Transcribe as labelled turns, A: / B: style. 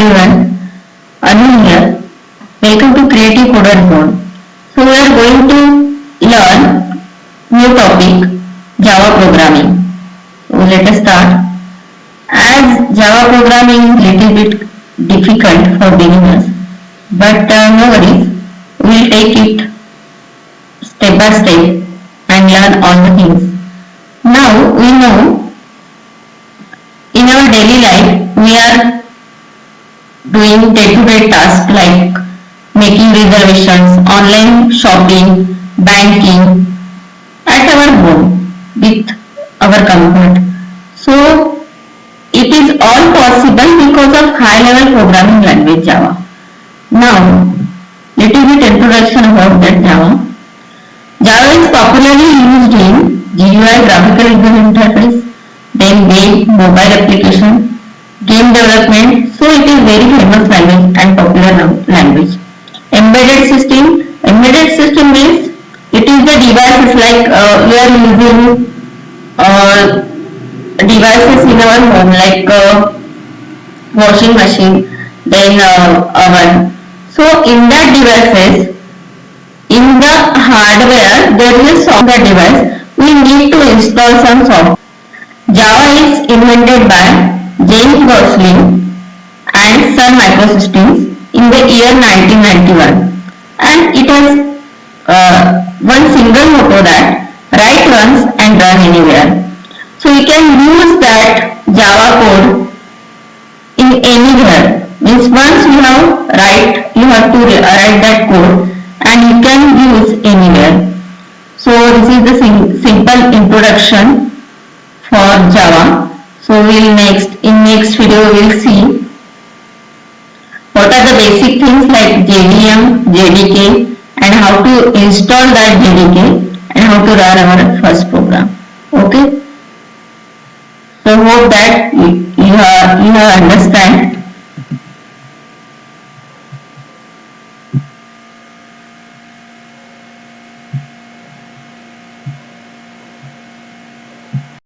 A: everyone, Anu here. Welcome to Creative Coder Zone. So we are going to learn new topic, Java programming. So let us start. As Java programming is little bit difficult for beginners, but no worries, we will take it step by step and learn all the things. Now we know in our daily life we are doing day-to-day tasks like making reservations, online shopping, banking at our home with our comfort. So it is all possible because of high-level programming language Java. Now, little bit introduction about that Java. Java is popularly used in GUI graphical user interface, then web, mobile application, game development. So it is very famous language and popular language. Embedded system means it is the devices like we are using devices in our home like washing machine, then oven. So in that devices, in the hardware there is a software device. We need to install some software. Java is invented by James Gosling and Sun Microsystems in the year 1991, and it has one single motto that write once and run anywhere. So you can use that Java code in anywhere. Means once you have to write that code and you can use anywhere. So this is the simple introduction for Java. So in next video we will see what are the basic things like JVM, JDK, and how to install that JDK and how to run our first program. Okay. So hope that you have understand